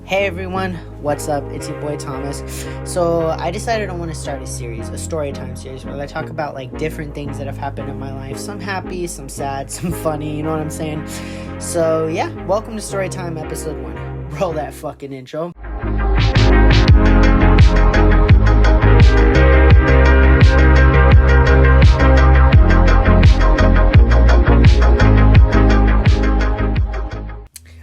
Hey everyone, what's up? It's your boy Thomas. So I decided I want to start a series, a story time series, where I talk about like different things that have happened in my life. Some happy, some sad, some funny, you know what I'm saying? So yeah, welcome to Storytime episode 1. Roll that fucking intro.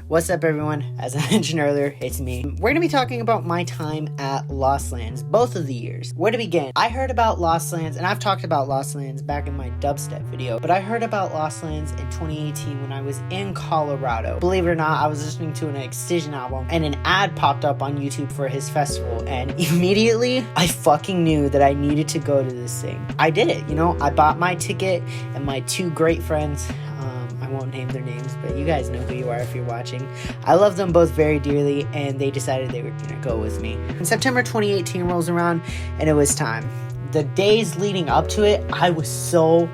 What's up everyone? As I mentioned earlier, it's me. We're going to be talking about my time at Lost Lands, both of the years. Where to begin? I heard about Lost Lands, and I've talked about Lost Lands back in my dubstep video, but I heard about Lost Lands in 2018 when I was in Colorado. Believe it or not, I was listening to an Excision album, and an ad popped up on YouTube for his festival, and immediately, I fucking knew that I needed to go to this thing. I did it, I bought my ticket, and my two great friends, I won't name their names, but you guys know who you are if you're watching. I love them both very dearly, and they decided they were gonna go with me. And September 2018 rolls around, and it was time. The days leading up to it, I was so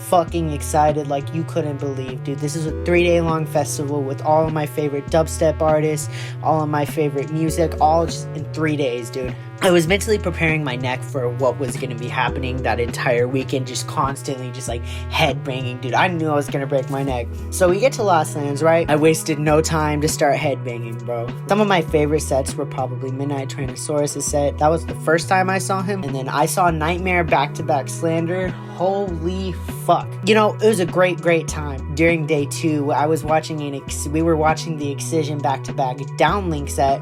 fucking excited like you couldn't believe, dude. This is a 3-day long festival with all of my favorite dubstep artists, all of my favorite music, all just in 3 days, dude. I was mentally preparing my neck for what was going to be happening that entire weekend, just constantly just like head banging, dude. I knew I was going to break my neck. So we get to Lost Lands, right? I wasted no time to start head banging, bro. Some of my favorite sets were probably Midnight Tyrannosaurus' set. That was the first time I saw him. And then I saw Nightmare back-to-back Slander. Holy fuck. It was a great time. During day 2, I was watching we were watching the Excision back-to-back downlink set.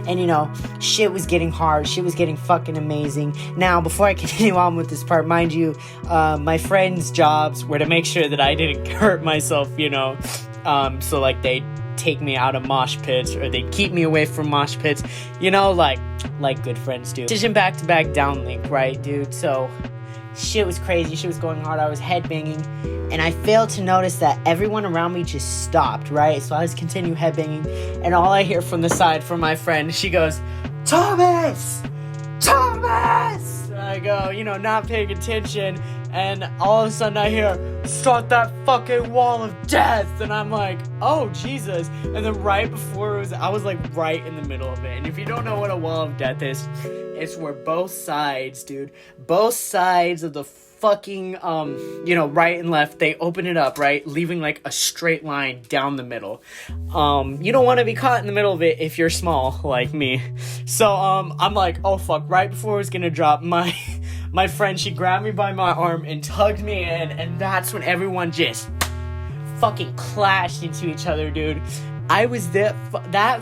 And shit was getting hard. Shit was getting fucking amazing. Now, before I continue on with this part, mind you, my friends' jobs were to make sure that I didn't hurt myself, so like they take me out of mosh pits, or they keep me away from mosh pits, like good friends do. Excision back-to-back downlink, right, dude? So shit was crazy. Shit was going hard. I was headbanging, and I failed to notice that everyone around me just stopped, right? So I was continue headbanging, and all I hear from the side from my friend, she goes, Thomas! Thomas! And I go, not paying attention, and all of a sudden I hear, start that fucking wall of death, and I'm like, oh, Jesus. And then right before I was like right in the middle of it, and if you don't know what a wall of death is, it's where both sides, dude, both sides of the fucking, right and left, they open it up, right, leaving like a straight line down the middle. You don't want to be caught in the middle of it if you're small like me. So I'm like, oh fuck, right before I was gonna drop, my friend, she grabbed me by my arm and tugged me in, and that's when everyone just fucking clashed into each other, dude. I was that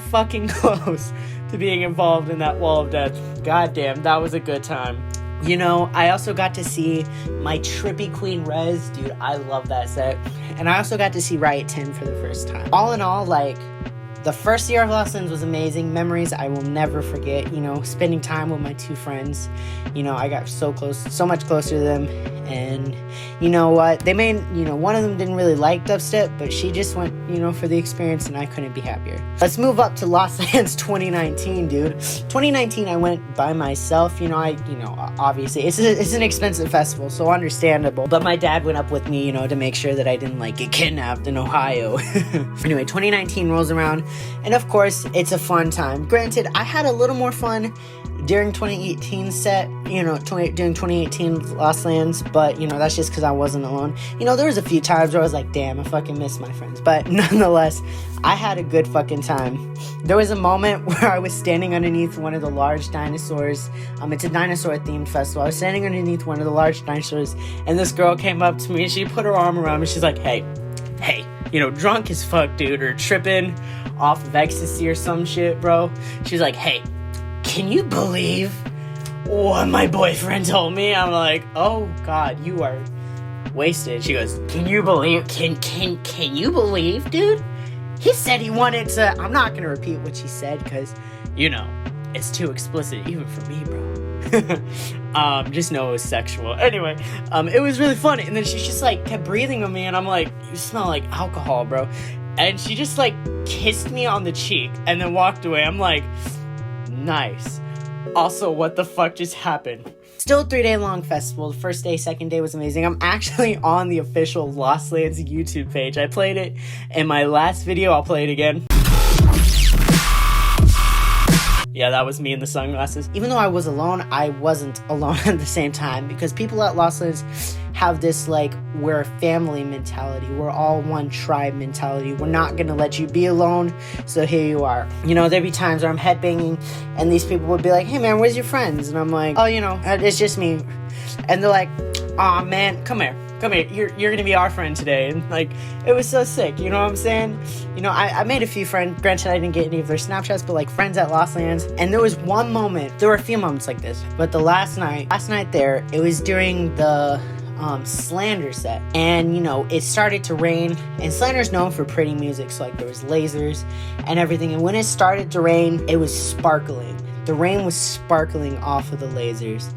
fucking close to being involved in that wall of death. Goddamn, that was a good time. I also got to see my trippy Queen Rez, dude. I love that set. And I also got to see Riot 10 for the first time. All in all, the first year of Lost Lands was amazing. Memories I will never forget, spending time with my two friends. I got so much closer to them. And you know what? They made, one of them didn't really like dubstep, but she just went, for the experience, and I couldn't be happier. Let's move up to Lost Lands 2019, dude. 2019, I went by myself. Obviously, it's an expensive festival, so understandable. But my dad went up with me, to make sure that I didn't, get kidnapped in Ohio. Anyway, 2019 rolls around, and of course, it's a fun time. Granted, I had a little more fun during 2018 set, during 2018 Lost Lands, but, that's just because I wasn't alone. There was a few times where I was like, damn, I fucking miss my friends, but nonetheless, I had a good fucking time. There was a moment where I was standing underneath one of the large dinosaurs. It's a dinosaur-themed festival. I was standing underneath one of the large dinosaurs, and this girl came up to me, and she put her arm around me, she's like, hey, drunk as fuck, dude, or tripping off of ecstasy or some shit, bro. She's like, hey, can you believe what my boyfriend told me? I'm like, oh god, you are wasted. She goes, can you believe, can you believe, dude? He said he wanted to, I'm not gonna repeat what she said, because, it's too explicit, even for me, bro. Just know it was sexual. Anyway, it was really funny, and then she just, kept breathing on me, and I'm like, you smell like alcohol, bro. And she just, kissed me on the cheek, and then walked away. I'm like, nice. Also, what the fuck just happened? Still a 3-day long festival. The first day, second day was amazing. I'm actually on the official Lost Lands YouTube page. I played it in my last video. I'll play it again. Yeah, that was me in the sunglasses. Even though I was alone, I wasn't alone at the same time, because people at Lost Lands have this, like, we're a family mentality. We're all one tribe mentality. We're not gonna let you be alone, so here you are. You know, there'd be times where I'm headbanging, and these people would be like, hey man, where's your friends? And I'm like, oh, you know, it's just me. And they're like, aw man, come here, you're gonna be our friend today. And like, it was so sick, you know what I'm saying? You know, I made a few friends. Granted, I didn't get any of their Snapchats, but like, friends at Lost Lands. And there was one moment, there were a few moments like this, but the last night there, it was during the Slander set, and you know, it started to rain, and Slander's known for pretty music, so like, there was lasers and everything, and when it started to rain, it was sparkling. The rain was sparkling off of the lasers.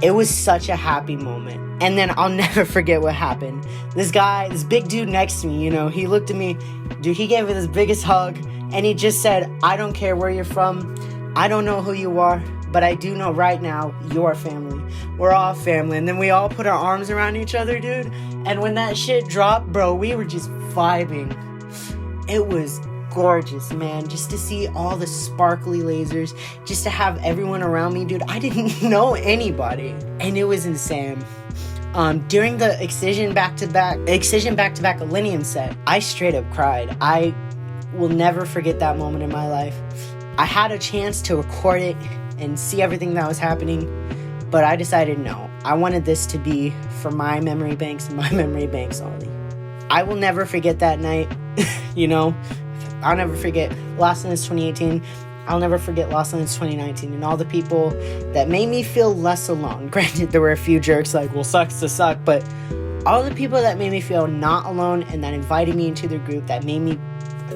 It was such a happy moment. And then I'll never forget what happened. This big dude next to me, you know, he looked at me, dude, he gave me this biggest hug, and he just said, I don't care where you're from, I don't know who you are, but I do know right now, you're family. We're all family. And then we all put our arms around each other, dude. And when that shit dropped, bro, we were just vibing. It was gorgeous, man. Just to see all the sparkly lasers, just to have everyone around me, dude. I didn't know anybody, and it was insane. During the Excision back-to-back Millennium set, I straight up cried. I will never forget that moment in my life. I had a chance to record it and see everything that was happening, but I decided no. I wanted this to be for my memory banks and my memory banks only. I will never forget that night. You know, I'll never forget Lost Lands 2018. I'll never forget Lost Lands 2019 and all the people that made me feel less alone. Granted, there were a few jerks like, well, sucks to suck, but all the people that made me feel not alone and that invited me into their group, that made me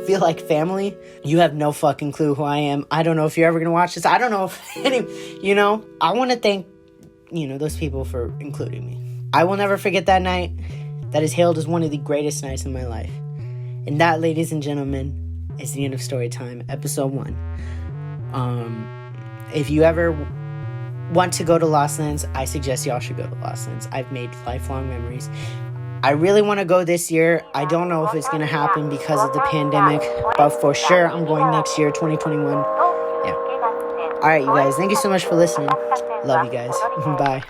feel like family. You have no fucking clue who I am. I don't know if you're ever gonna watch this. I don't know if you know, I want to thank, you know, those people for including me. I will never forget that night. That is hailed as one of the greatest nights in my life. And that, ladies and gentlemen, is the end of story time, episode 1. If you ever want to go to Lost Lands, I suggest y'all should go to Lost Lands. I've made lifelong memories. I really want to go this year. I don't know if it's going to happen because of the pandemic, but for sure I'm going next year, 2021. Yeah. All right, you guys. Thank you so much for listening. Love you guys. Bye.